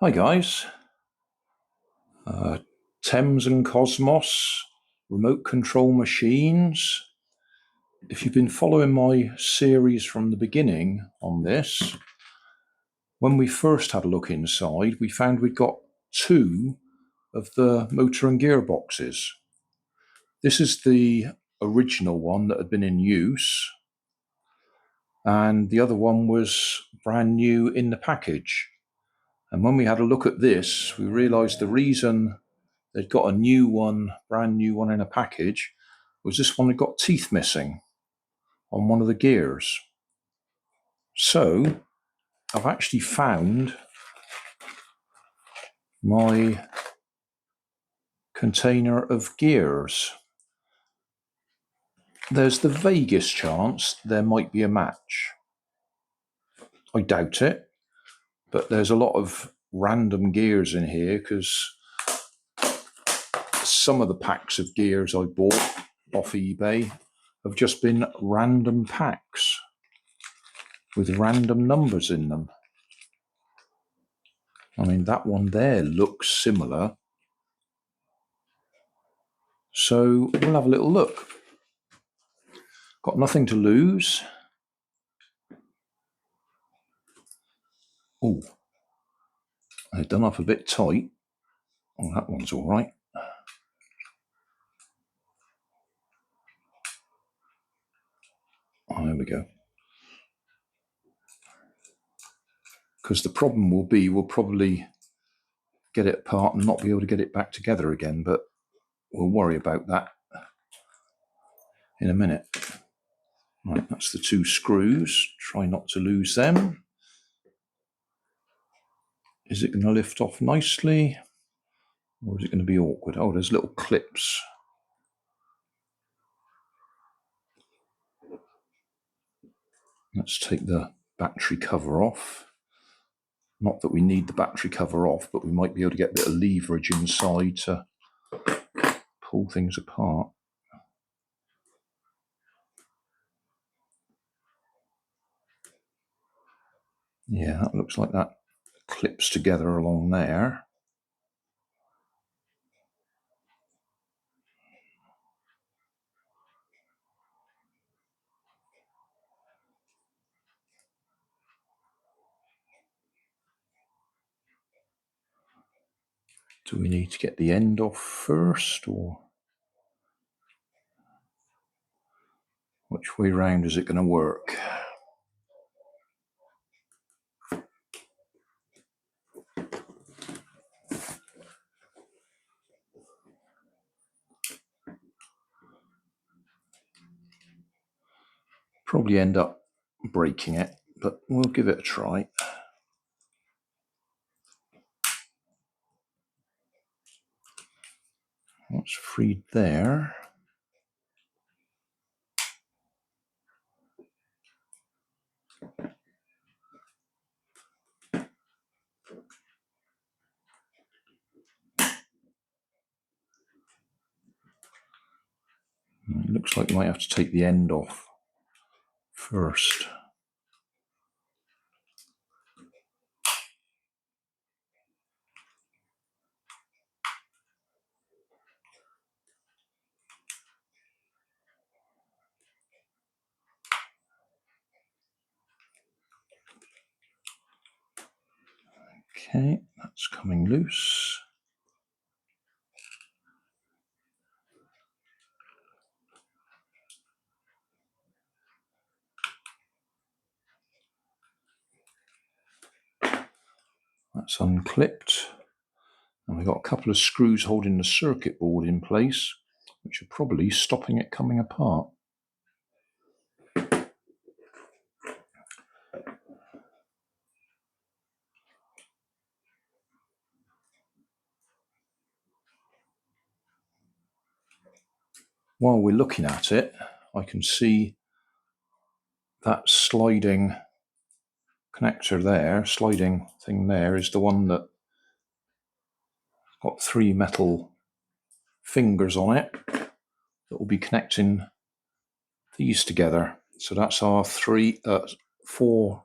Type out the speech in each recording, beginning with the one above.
Hi guys, Thames and Kosmos, remote control machines. If you've been following my series from the beginning on this, when we first had a look inside, we found we'd got two of the motor and gearboxes. This is the original one that had been in use, and the other one was brand new in the package. And when we had a look at this, we realised the reason they'd got a new one, brand new one in a package, was this one had got teeth missing on one of the gears. So I've actually found my container of gears. There's the vaguest chance there might be a match. I doubt it, but there's a lot of random gears in here because some of the packs of gears I bought off eBay have just been random packs with random numbers in them. I mean, that one there looks similar. So we'll have a little look. Got nothing to lose. Oh, they're done up a bit tight. Oh, that one's all right. Oh, there we go. Because the problem will be we'll probably get it apart and not be able to get it back together again, but we'll worry about that in a minute. Right, that's the two screws. Try not to lose them. Is it going to lift off nicely? Or is it going to be awkward? Oh, there's little clips. Let's take the battery cover off. Not that we need the battery cover off, but we might be able to get a bit of leverage inside to pull things apart. Yeah, that looks like that clips together along there. Do we need to get the end off first, or which way round is it going to work? Probably end up breaking it, but we'll give it a try. That's freed there. It looks like we might have to take the end off first. Okay, that's coming loose. That's unclipped. And we've got a couple of screws holding the circuit board in place, which are probably stopping it coming apart. While we're looking at it, I can see that sliding connector there, sliding thing there, is the one that got three metal fingers on it that will be connecting these together. So that's our four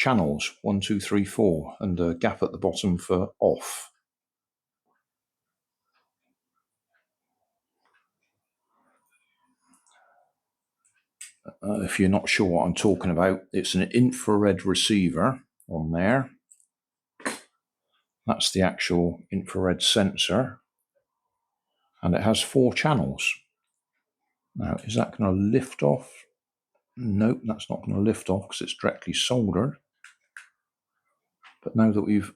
channels, 1, 2, 3, 4, and a gap at the bottom for off. If you're not sure what I'm talking about, it's an infrared receiver on there. That's the actual infrared sensor, and it has 4 channels. Now, is that going to lift off? Nope, that's not going to lift off because it's directly soldered. But now that we've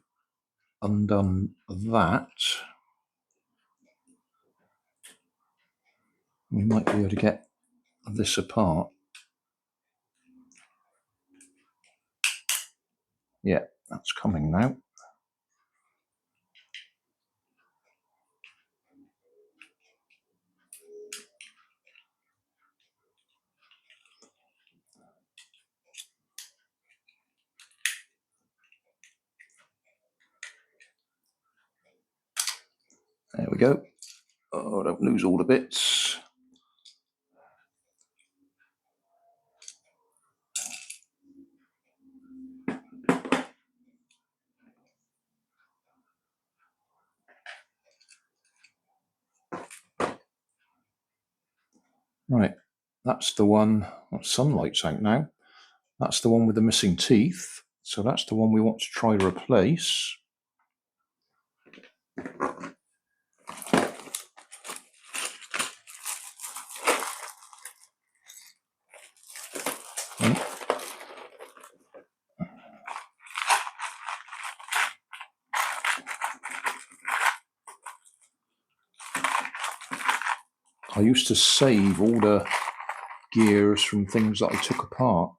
undone that, we might be able to get this apart. Yeah, that's coming now. There we go. Oh, don't lose all the bits. Right, that's the one. Well, sunlight's out now. That's the one with the missing teeth. So that's the one we want to try to replace. I used to save all the gears from things that I took apart,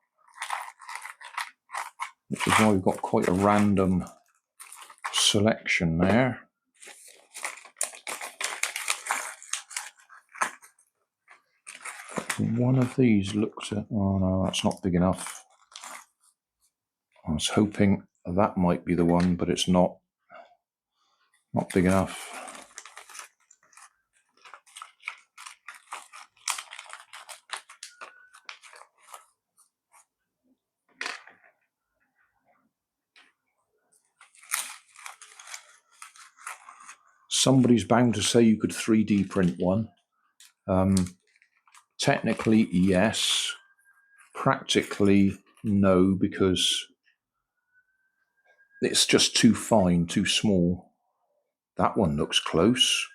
which is why we've got quite a random selection there. One of these looks at, oh no, that's not big enough. I was hoping that might be the one, but it's not big enough. Somebody's bound to say you could 3D print one. Technically, yes. Practically, no, because it's just too fine, too small. That one looks close.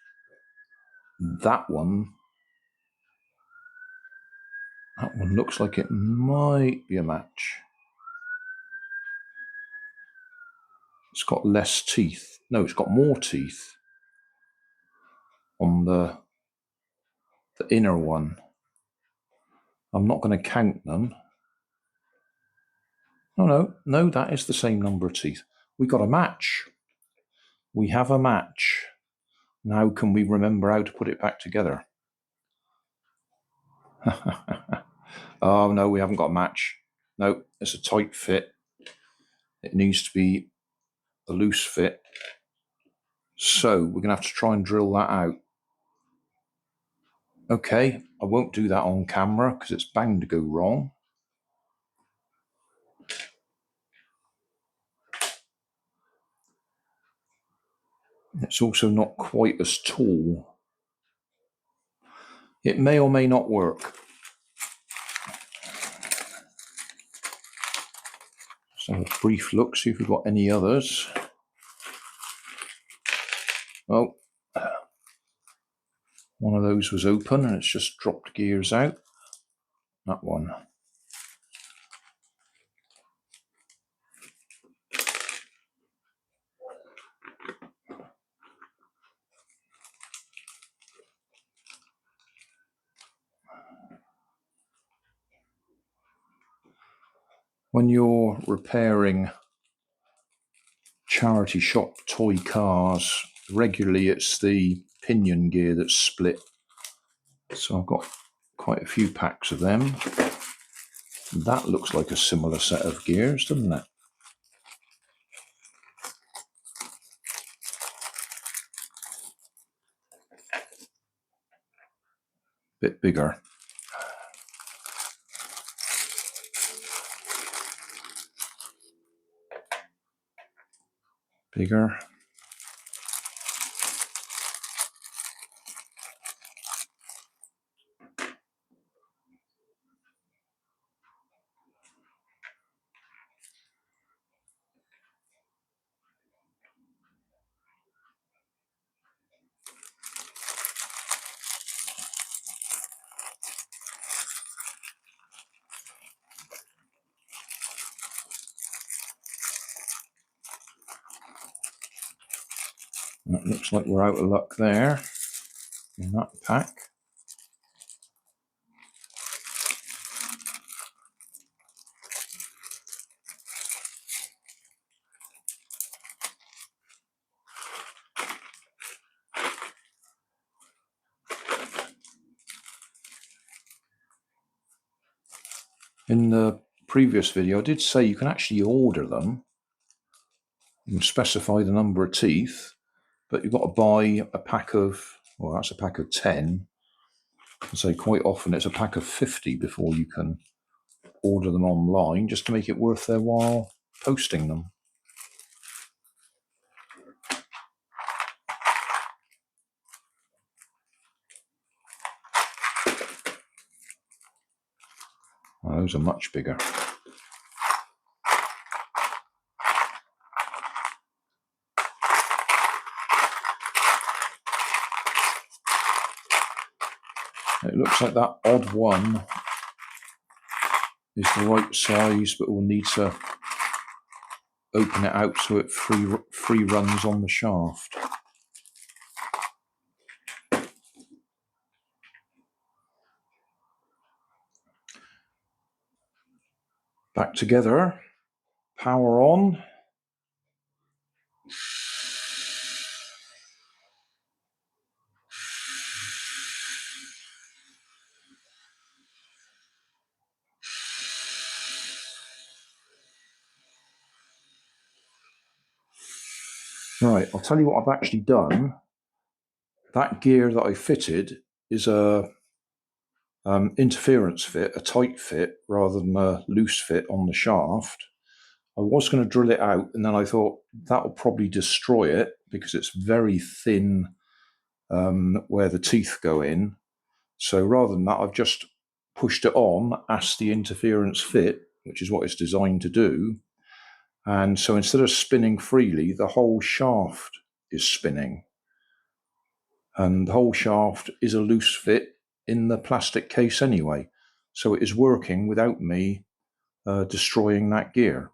That one looks like it might be a match. It's got less teeth. No, it's got more teeth on the inner one. I'm not going to count them. No, that is the same number of teeth. We got a match. We have a match. Now can we remember how to put it back together? Oh, no, we haven't got a match. No, it's a tight fit. It needs to be a loose fit. So we're going to have to try and drill that out. Okay, I won't do that on camera because it's bound to go wrong. It's also not quite as tall. It may or may not work. Let's have a brief look, see if we've got any others. Oh, one of those was open and it's just dropped gears out. That one. When you're repairing charity shop toy cars, regularly it's the pinion gear that's split. So I've got quite a few packs of them. That looks like a similar set of gears, doesn't it? Bit bigger. bigger. It looks like we're out of luck there in that pack. In the previous video, I did say you can actually order them. You can specify the number of teeth, but you've got to buy a pack of, well, that's a pack of 10. And so quite often it's a pack of 50 before you can order them online, just to make it worth their while posting them. Well, those are much bigger. It looks like that odd one is the right size, but we'll need to open it out so it free runs on the shaft. Back together, power on. Right, I'll tell you what I've actually done. That gear that I fitted is a interference fit, a tight fit, rather than a loose fit on the shaft. I was going to drill it out, and then I thought that will probably destroy it because it's very thin where the teeth go in. So rather than that, I've just pushed it on as the interference fit, which is what it's designed to do. And so instead of spinning freely, the whole shaft is spinning. And the whole shaft is a loose fit in the plastic case anyway. So it is working without me destroying that gear.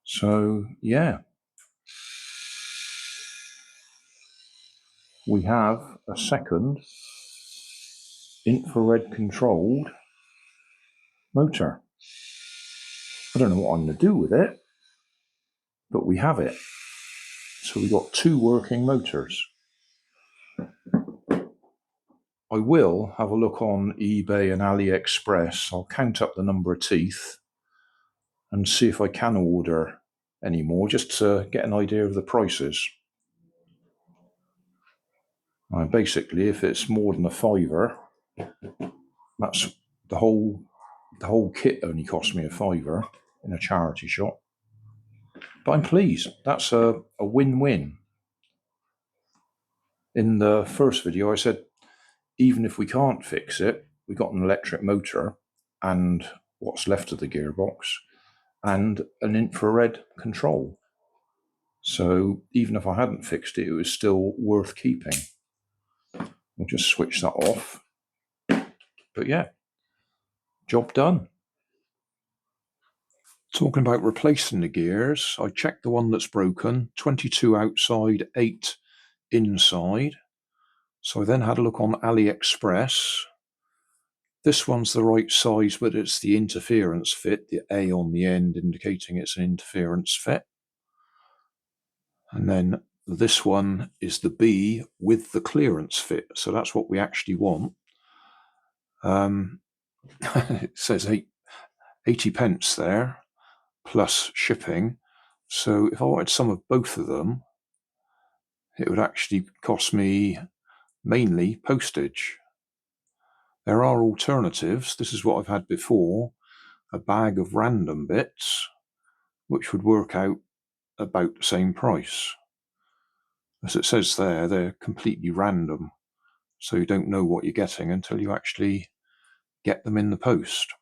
So, yeah. We have a second infrared controlled motor. I don't know what I'm going to do with it, but we have it. So we've got two working motors. I will have a look on eBay and AliExpress. I'll count up the number of teeth and see if I can order any more, just to get an idea of the prices. Basically, if it's more than a £5, that's the whole kit only cost me a £5 in a charity shop. But I'm pleased. That's a win-win. In the first video, I said, even if we can't fix it, we got an electric motor and what's left of the gearbox and an infrared control. So even if I hadn't fixed it, it was still worth keeping. We'll just switch that off. But yeah, job done. Talking about replacing the gears, I checked the one that's broken, 22 outside, 8 inside. So I then had a look on AliExpress. This one's the right size, but it's the interference fit, the A on the end indicating it's an interference fit. And then this one is the B with the clearance fit. So that's what we actually want. It says 80 pence there, plus shipping. So if I wanted some of both of them, it would actually cost me mainly postage. There are alternatives. This is what I've had before, a bag of random bits, which would work out about the same price. As it says there, they're completely random, so you don't know what you're getting until you actually get them in the post.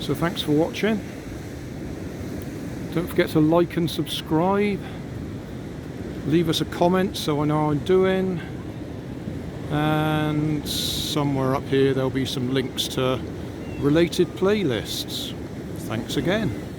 So thanks for watching. Don't forget to like and subscribe. Leave us a comment so I know how I'm doing. And somewhere up here there'll be some links to related playlists. Thanks again.